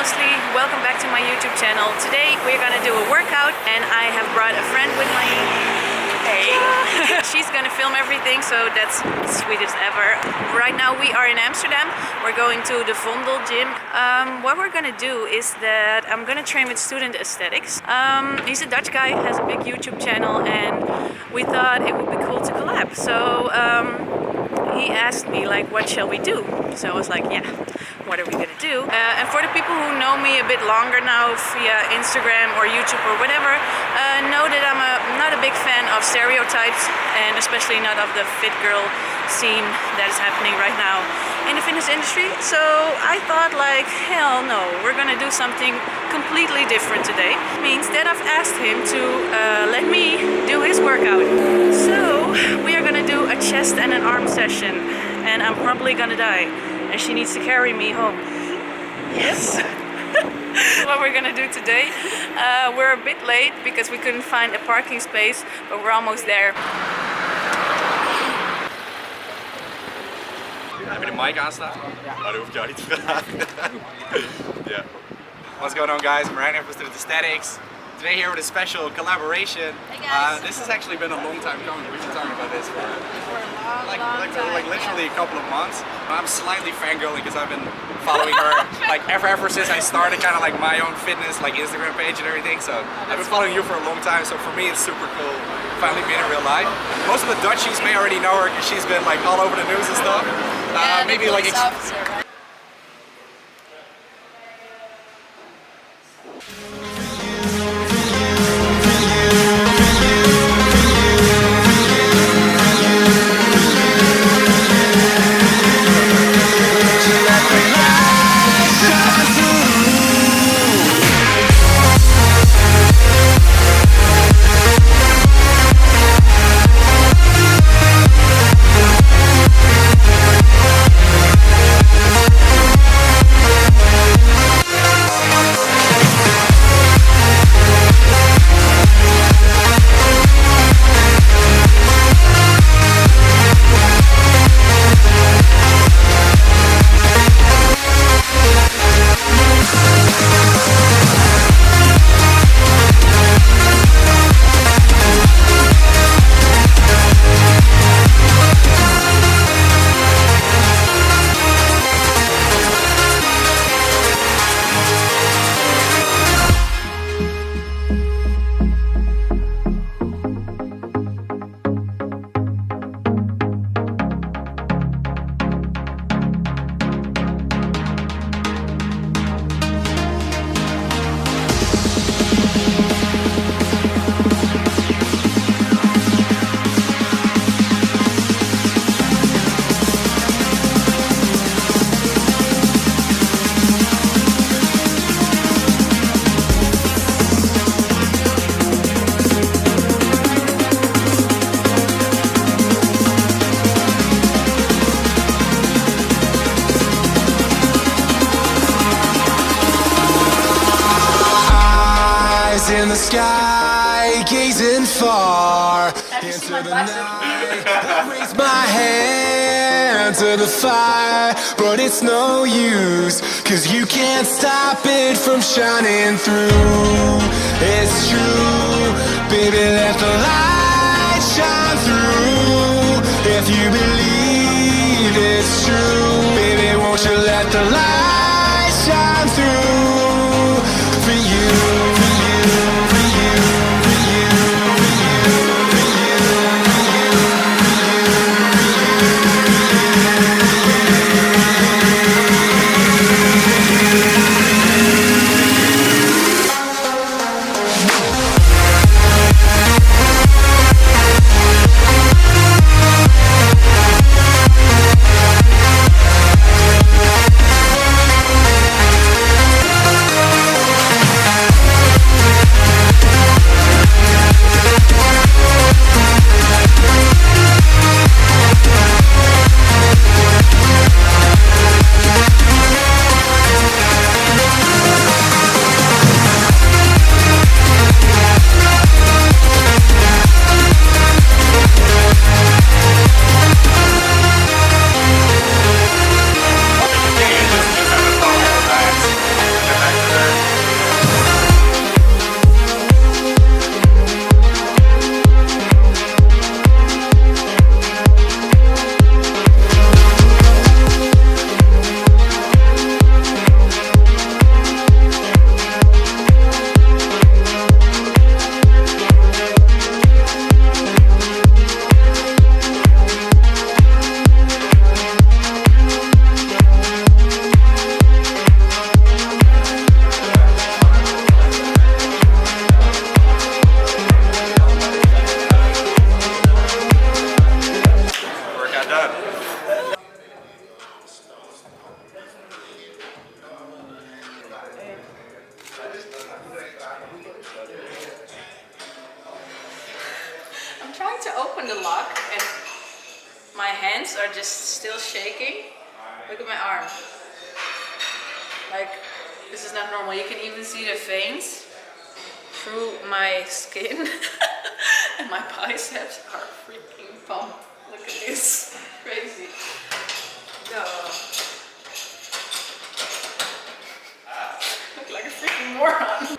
Nochtli, welcome back to my YouTube channel. Today we're gonna do a workout and I have brought a friend with me. Hey! She's gonna film everything, so that's sweet as ever. Right now we are in Amsterdam. We're going to the Vondel gym. What we're gonna do is that I'm gonna train with Student Aesthetics. He's a Dutch guy, has a big YouTube channel, and we thought it would be cool to collab. So he asked me like, what shall we do? So I was like, yeah, what are we gonna do? And for the people who know me a bit longer now via Instagram or YouTube or whatever, know that I'm not a big fan of stereotypes, and especially not of the fit girl scene that is happening right now in the fitness industry. So I thought like, hell no, we're gonna do something completely different today. It means that I've asked him to let me do his workout. So we are gonna do a chest and an arm session, and I'm probably gonna die, and she needs to carry me home. Yes. What we're gonna do today. We're a bit late because we couldn't find a parking space, but we're almost there. Heb je de mic aanstaan? Maar dat hoef ik jou niet te vragen. Yeah. What's going on, guys? I'm Ryan from Student Aesthetics. Today here with a special collaboration. Hey guys. This has actually been a long time coming. We've been talking about this for like literally a couple of months. I'm slightly fangirling because I've been following her like ever since I started kind of like my own fitness like Instagram page and everything. So I've been following you for a long time. So for me it's super cool finally being in real life. Most of the Dutchies may already know her because she's been like all over the news and stuff. Maybe like in the sky, gazing far into the night. I raise my hand to the fire, but it's no use, 'cause you can't stop it from shining through. It's true, baby, let the light shine through. If you believe it's true, baby, won't you let the light shine through for you. to open the lock and my hands are just still shaking. Look at my arm. Like, this is not normal. You can even see the veins through my skin. And my biceps are freaking pumped. Look at this. Crazy. Go. Look like a freaking moron.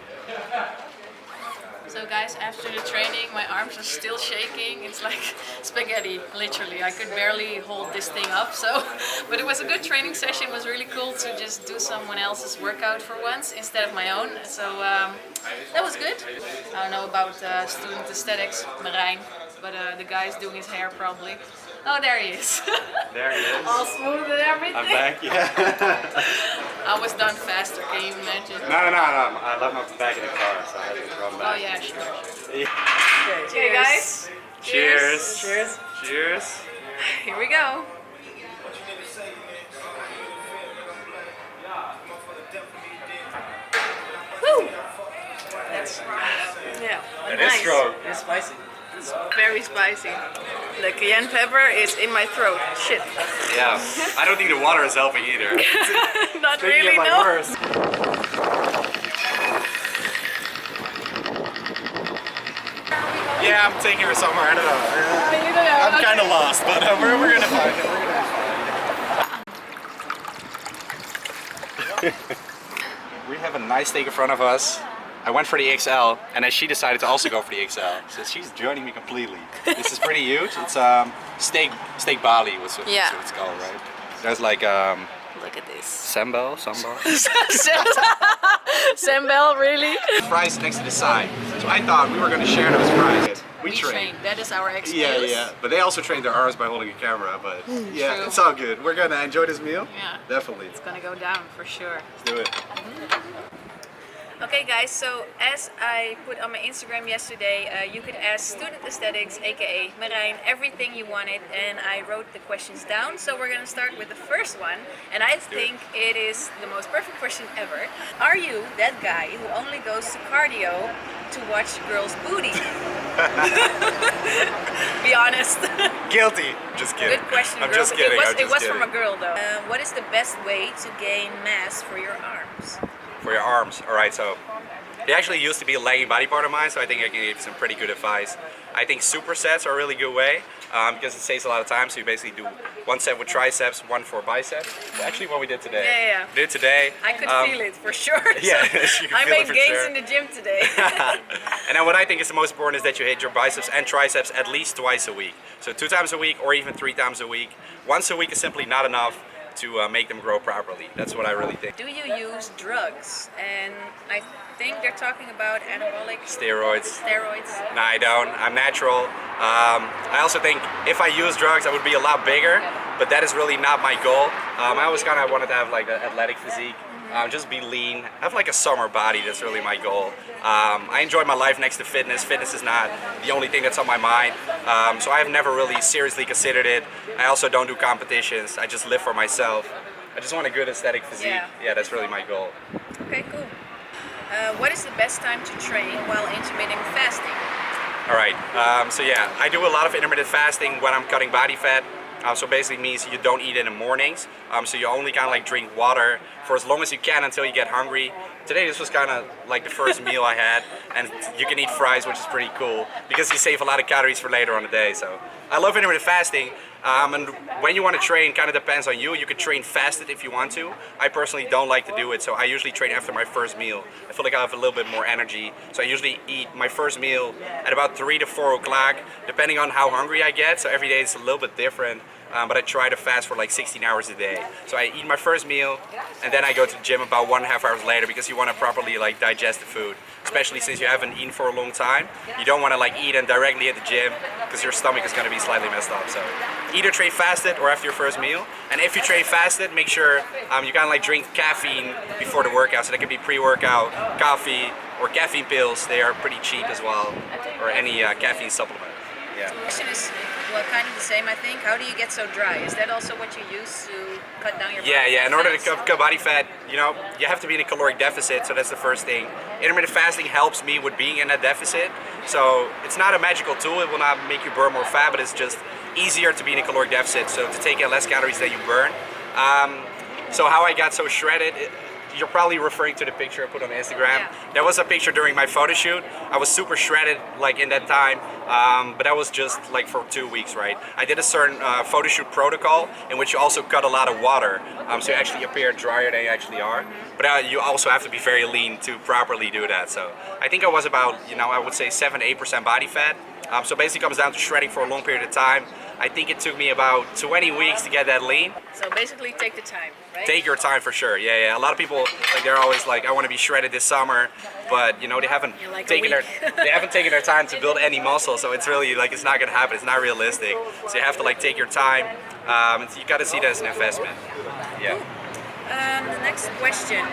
So guys, after the training, my arms are still shaking. It's like spaghetti, literally. I could barely hold this thing up. So, but it was a good training session. It was really cool to just do someone else's workout for once instead of my own. So that was good. I don't know about student aesthetics, Marijn, but the guy's doing his hair probably. Oh, there he is. There he is. All smooth and everything. I'm back, yeah. I was done faster, can you imagine? No. I left my back in the car, so I had to run back. Oh yeah, sure. Yeah. Okay guys. Cheers. Cheers. Cheers. Here we go. Woo! That's, yeah. That nice. is strong. It's spicy. It's very spicy. The cayenne pepper is in my throat. Shit. Yeah. I don't think the water is helping either. Not Thinking really, of my no. worst. Yeah, I'm taking her somewhere. I don't know. You don't know. I'm kind of lost, but we're gonna find it. We're gonna find it. We have a nice steak in front of us. I went for the XL, and then she decided to also go for the XL. So she's joining me completely. This is pretty huge. It's steak Bali, was what it's called, right? There's like Look at this. sambal. Sambal, really? Fries next to the side. So I thought we were gonna share those fries. We trained. That is our excuse. Yeah. But they also trained their arms by holding a camera. But yeah, True. it's all good. We're gonna enjoy this meal. Yeah. Definitely. It's gonna go down for sure. Let's do it. Okay guys, so as I put on my Instagram yesterday, you could ask Student Aesthetics, aka Marijn, everything you wanted, and I wrote the questions down. So we're gonna start with the first one, and I think it is the most perfect question ever. Are you that guy who only goes to cardio to watch girls' booty? Be honest. Guilty. Just kidding. Good question, I'm girl. just kidding. It was from a girl though. What is the best way to gain mass for your arms? For your arms. Alright, so they actually used to be a lagging body part of mine, so I think I can give some pretty good advice. I think supersets are a really good way because it saves a lot of time. So you basically do one set with triceps, one for biceps. Actually, what we did today. Yeah. We did today. I could feel it for sure. Yeah, So you can I feel it made for gains sure. in the gym today. And then what I think is the most important is that you hit your biceps and triceps at least twice a week. So 2 times a week or even 3 times a week. Once a week is simply not enough to make them grow properly. That's what I really think. Do you use drugs? And I think they're talking about anabolic Steroids. steroids. No, I don't. I'm natural. I also think if I use drugs, I would be a lot bigger, but that is really not my goal. I always kind of wanted to have like an athletic physique, just be lean, have like a summer body. That's really my goal. I enjoy my life next to fitness. Fitness is not the only thing that's on my mind, so I have never really seriously considered it. I also don't do competitions. I just live for myself. I just want a good aesthetic physique. Yeah, that's really my goal. Okay, cool. What is the best time to train while intermittent fasting? Alright, so yeah, I do a lot of intermittent fasting when I'm cutting body fat. So basically means you don't eat in the mornings, so you only kind of like drink water for as long as you can until you get hungry. Today this was kind of like the first meal I had, and you can eat fries, which is pretty cool because you save a lot of calories for later on the day. So I love intermittent fasting, and when you want to train kind of depends on you. You could train fasted if you want to. I personally don't like to do it, so I usually train after my first meal. I feel like I have a little bit more energy, so I usually eat my first meal at about 3 to 4 o'clock, depending on how hungry I get. So every day is a little bit different. But I try to fast for like 16 hours a day. So I eat my first meal and then I go to the gym about 1.5 hours later because you want to properly like digest the food. Especially since you haven't eaten for a long time. You don't want to like eat and directly at the gym because your stomach is going to be slightly messed up. So either train fasted or after your first meal. And if you train fasted, make sure you kind of like drink caffeine before the workout. So that can be pre-workout, coffee, or caffeine pills. They are pretty cheap as well. Or any caffeine supplement. Yeah. The question is, well, kind of the same, I think. How do you get so dry? Is that also what you use to cut down your body Yeah. In order to fats? cut body fat, you know, you have to be in a caloric deficit, so that's the first thing. intermittent fasting helps me with being in a deficit. So it's not a magical tool. It will not make you burn more fat, but it's just easier to be in a caloric deficit. So to take in less calories than you burn. So how I got so shredded, you're probably referring to the picture I put on Instagram. Yeah. That was a picture during my photo shoot. I was super shredded like in that time, but that was just like for 2 weeks, right? I did a certain photo shoot protocol in which you also cut a lot of water, so you actually appear drier than you actually are. But you also have to be very lean to properly do that. So I think I was about, I would say 7 to 8% body fat. So basically it comes down to shredding for a long period of time. I think it took me about 20 weeks to get that lean. So basically take the time, right? Take your time for sure. Yeah. A lot of people, like, they're always like, I want to be shredded this summer, but they haven't like taken their time to build any muscle. So it's really like, it's not gonna happen. It's not realistic. So you have to like take your time. You got to see that as an investment. Yeah. The next question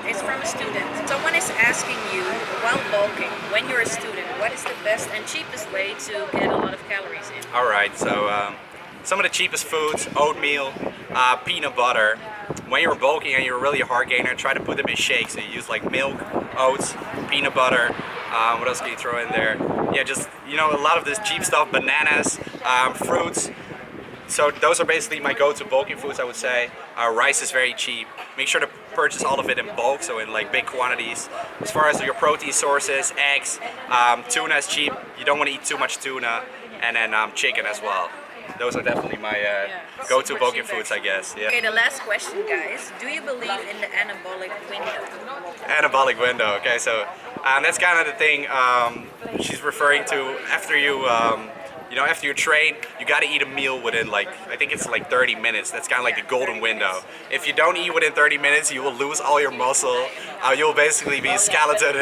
is from a student. Someone is asking you, while bulking, when you're a student, what is the best and cheapest way to get a lot of calories in? All right, so some of the cheapest foods: oatmeal, peanut butter. When you're bulking and you're really a hard gainer, try to put them in shakes. So you use like milk, oats, peanut butter. What else can you throw in there? Yeah, just a lot of this cheap stuff: bananas, fruits. So those are basically my go-to bulking foods, I would say. Rice is very cheap. Make sure to purchase all of it in bulk, so in like big quantities. As far as your protein sources, eggs, tuna is cheap. You don't want to eat too much tuna, and then chicken as well. Those are definitely my go-to bulking foods, I guess. Yeah. Okay, the last question, guys. Do you believe in the anabolic window? Anabolic window. Okay, so that's kind of the thing she's referring to. After you. After you train, you got to eat a meal within I think it's like 30 minutes. That's kind of like the golden window. If you don't eat within 30 minutes, you will lose all your muscle. You'll basically be a skeleton.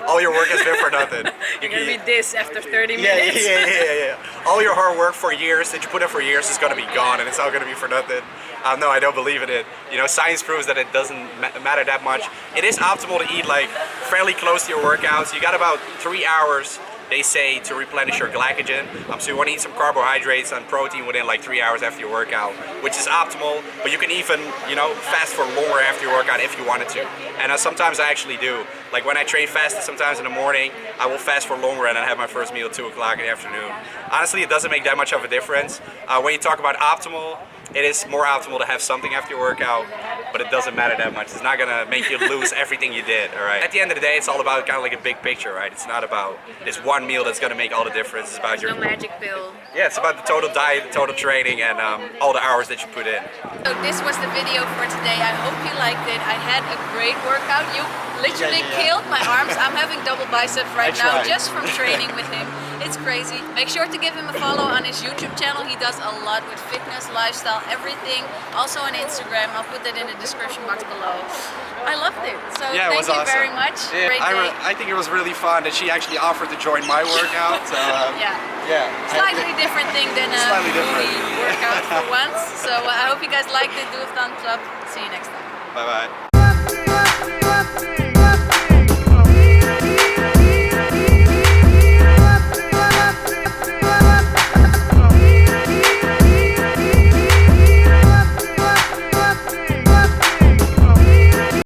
All your work has been for nothing. You're going to be this after 30 minutes. Yeah. All your hard work for years that you put in for years is going to be gone, and it's all going to be for nothing. No, I don't believe in it. Science proves that it doesn't matter that much. It is optimal to eat fairly close to your workouts. You got about 3 hours, they say, to replenish your glycogen. So you want to eat some carbohydrates and protein within 3 hours after your workout, which is optimal. But you can even, fast for longer after your workout if you wanted to. And sometimes I actually do. Like when I train fasted, sometimes in the morning, I will fast for longer and then have my first meal at 2 o'clock in the afternoon. Honestly, it doesn't make that much of a difference. When you talk about optimal, it is more optimal to have something after your workout, but it doesn't matter that much. It's not gonna make you lose everything you did, all right? At the end of the day, it's all about kind of like a big picture, right? It's not about this one meal that's gonna make all the difference. It's about no magic pill. Yeah, it's about the total diet, the total training, and all the hours that you put in. So this was the video for today. I hope you liked it. I had a great workout. You literally killed my arms. I'm having double biceps right now just from training with him. It's crazy. Make sure to give him a follow on his YouTube channel. He does a lot with fitness, lifestyle, everything. Also on Instagram. I'll put that in the description box below. I loved it. So yeah, thank you very much. Yeah, Great day. I think it was really fun that she actually offered to join my workout. So, yeah. Slightly different thing than a movie workout for once. So I hope you guys liked it. Do a thumbs up. See you next time. Bye-bye.